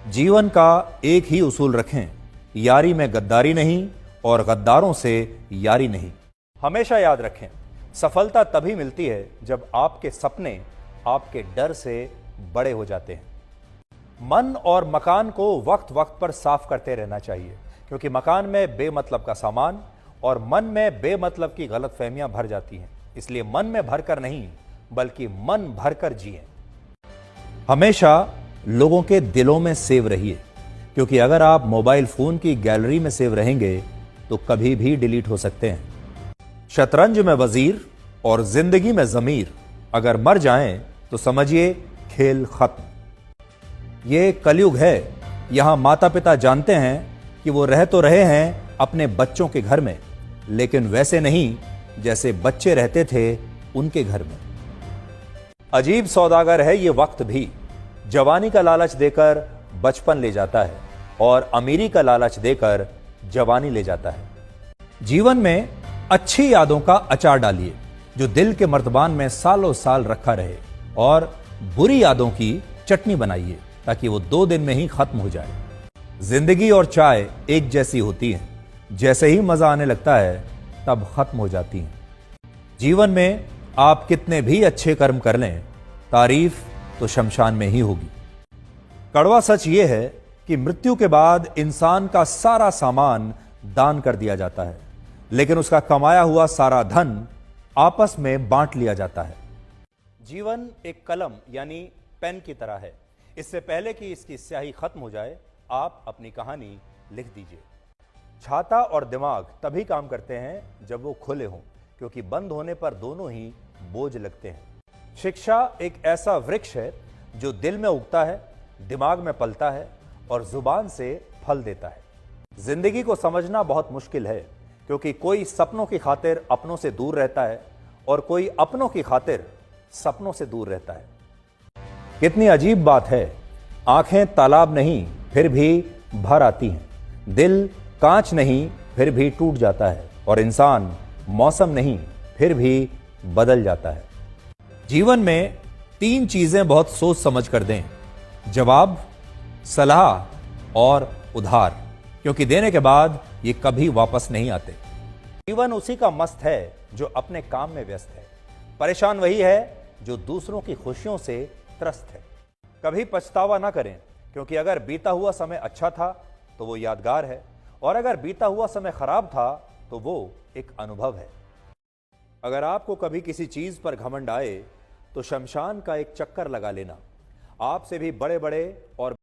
जीवन का एक ही उसूल रखें, यारी में गद्दारी नहीं और गद्दारों से यारी नहीं। हमेशा याद रखें, सफलता तभी मिलती है जब आपके सपने आपके डर से बड़े हो जाते हैं। मन और मकान को वक्त वक्त पर साफ करते रहना चाहिए, क्योंकि मकान में बेमतलब का सामान और मन में बेमतलब की गलतफहमियां भर जाती हैं। इसलिए मन में भरकर नहीं, बल्कि मन भरकर जिएं। हमेशा लोगों के दिलों में सेव रहिए, क्योंकि अगर आप मोबाइल फोन की गैलरी में सेव रहेंगे तो कभी भी डिलीट हो सकते हैं। शतरंज में वजीर और जिंदगी में जमीर अगर मर जाएं तो समझिए खेल खत्म। ये कलयुग है। यहां माता पिता जानते हैं कि वो रह तो रहे हैं अपने बच्चों के घर में, लेकिन वैसे नहीं जैसे बच्चे रहते थे उनके घर में। अजीब सौदागर है ये वक्त भी। जवानी का लालच देकर बचपन ले जाता है और अमीरी का लालच देकर जवानी ले जाता है। जीवन में अच्छी यादों का अचार डालिए जो दिल के मर्तबान में सालों साल रखा रहे, और बुरी यादों की चटनी बनाइए ताकि वो 2 दिन में ही खत्म हो जाए। जिंदगी और चाय एक जैसी होती है, जैसे ही मजा आने लगता है तब खत्म हो जाती हैं। जीवन में आप कितने भी अच्छे कर्म कर लें, तारीफ तो शमशान में ही होगी। कड़वा सच यह है कि मृत्यु के बाद इंसान का सारा सामान दान कर दिया जाता है, लेकिन उसका कमाया हुआ सारा धन आपस में बांट लिया जाता है। जीवन एक कलम यानी पेन की तरह है। इससे पहले कि इसकी स्याही खत्म हो जाए, आप अपनी कहानी लिख दीजिए। छाता और दिमाग तभी काम करते हैं जब वो खुले हों, क्योंकि बंद होने पर दोनों ही बोझ लगते हैं। शिक्षा एक ऐसा वृक्ष है जो दिल में उगता है, दिमाग में पलता है और जुबान से फल देता है। जिंदगी को समझना बहुत मुश्किल है, क्योंकि कोई सपनों की खातिर अपनों से दूर रहता है और कोई अपनों की खातिर सपनों से दूर रहता है। कितनी अजीब बात है, आंखें तालाब नहीं फिर भी भर आती हैं, दिल कांच नहीं फिर भी टूट जाता है, और इंसान मौसम नहीं फिर भी बदल जाता है। जीवन में 3 चीजें बहुत सोच समझ कर दें: जवाब, सलाह और उधार, क्योंकि देने के बाद ये कभी वापस नहीं आते। जीवन उसी का मस्त है जो अपने काम में व्यस्त है। परेशान वही है जो दूसरों की खुशियों से त्रस्त है। कभी पछतावा ना करें, क्योंकि अगर बीता हुआ समय अच्छा था तो वो यादगार है, और अगर बीता हुआ समय खराब था तो वो एक अनुभव है। अगर आपको कभी किसी चीज पर घमंड आए तो शमशान का एक चक्कर लगा लेना। आपसे भी बड़े बड़े और